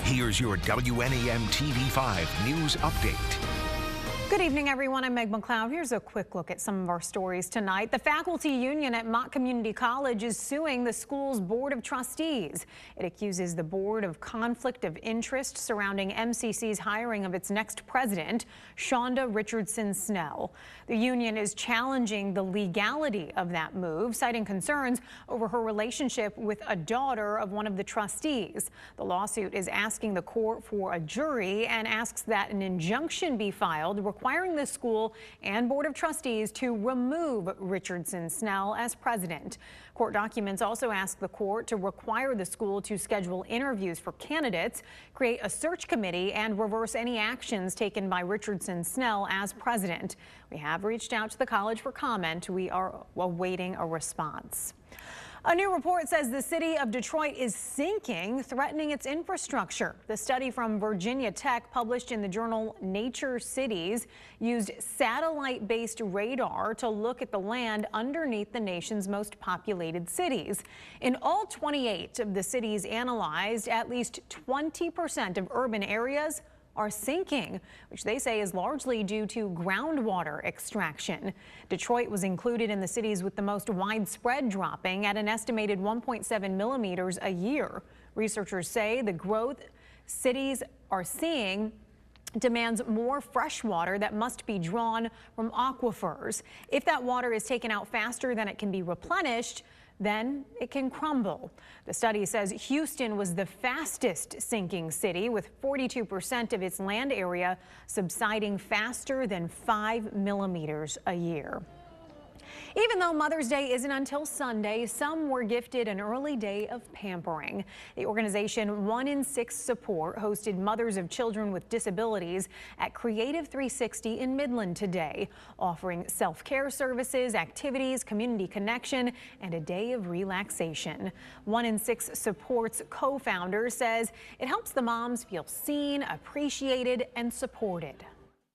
Here's your WNEM TV5 News Update. Good evening, everyone. I'm Meg McLeod. Here's a quick look at some of our stories tonight. The faculty union at Mott Community College is suing the school's board of trustees. It accuses the board of conflict of interest surrounding MCC's hiring of its next president, Shonda Richardson Snell. The union is challenging the legality of that move, citing concerns over her relationship with a daughter of one of the trustees. The lawsuit is asking the court for a jury and asks that an injunction be filed requiring the school and board of trustees to remove Richardson Snell as president. Court documents also ask the court to require the school to schedule interviews for candidates, create a search committee, and reverse any actions taken by Richardson Snell as president. We have reached out to the college for comment. We are awaiting a response. A new report says the city of Detroit is sinking, threatening its infrastructure. The study from Virginia Tech, published in the journal Nature Cities, used satellite-based radar to look at the land underneath the nation's most populated cities. In all 28 of the cities analyzed, at least 20% of urban areas are sinking, which they say is largely due to groundwater extraction. Detroit was included in the cities with the most widespread dropping at an estimated 1.7 millimeters a year. Researchers say the growth cities are seeing demands more fresh water that must be drawn from aquifers. If that water is taken out faster than it can be replenished, then it can crumble. The study says Houston was the fastest sinking city, with 42% of its land area subsiding faster than 5 millimeters a year. Even though Mother's Day isn't until Sunday, some were gifted an early day of pampering. The organization 1 in 6 Support hosted mothers of children with disabilities at Creative 360 in Midland today, offering self-care services, activities, community connection, and a day of relaxation. 1 in 6 Support's co-founder says it helps the moms feel seen, appreciated, and supported.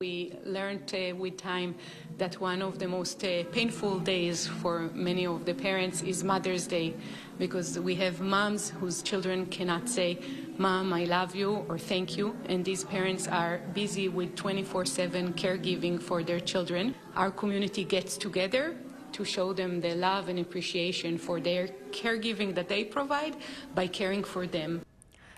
We learned with time that one of the most painful days for many of the parents is Mother's Day, because we have moms whose children cannot say, "Mom, I love you," or "Thank you," and these parents are busy with 24/7 caregiving for their children. Our community gets together to show them the love and appreciation for their caregiving that they provide by caring for them.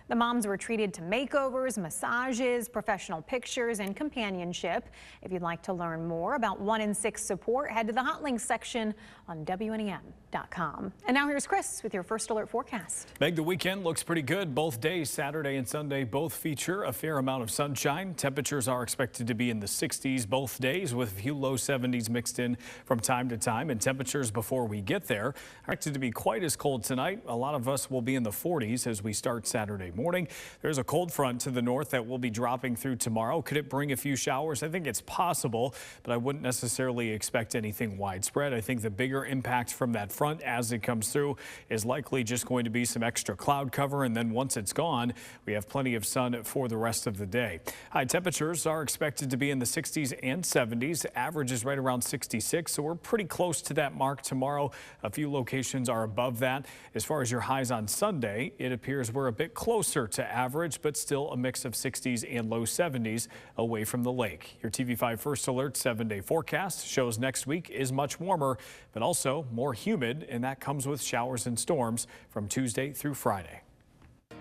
The moms were treated to makeovers, massages, professional pictures, and companionship. If you'd like to learn more about 1 in 6 Support, head to the Hot Links section on WNEM.com. And now here's Chris with your First Alert forecast. Meg, the weekend looks pretty good. Both days, Saturday and Sunday, both feature a fair amount of sunshine. Temperatures are expected to be in the 60s both days, with a few low 70s mixed in from time to time. And temperatures before we get there are expected to be quite as cold tonight. A lot of us will be in the 40s as we start Saturday morning. There's a cold front to the north that will be dropping through tomorrow. Could it bring a few showers? I think it's possible, but I wouldn't necessarily expect anything widespread. I think the bigger impact from that front as it comes through is likely just going to be some extra cloud cover, and then once it's gone, we have plenty of sun for the rest of the day. High temperatures are expected to be in the 60s and 70s. Average is right around 66, so we're pretty close to that mark tomorrow. A few locations are above that. As far as your highs on Sunday, it appears we're a bit closer to average, but still a mix of 60s and low 70s away from the lake. Your TV5 First Alert 7-day forecast shows next week is much warmer, but also more humid, and that comes with showers and storms from Tuesday through Friday.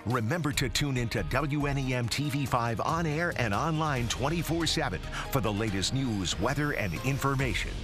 Remember to tune into WNEM TV5 on air and online 24/7 for the latest news, weather, and information.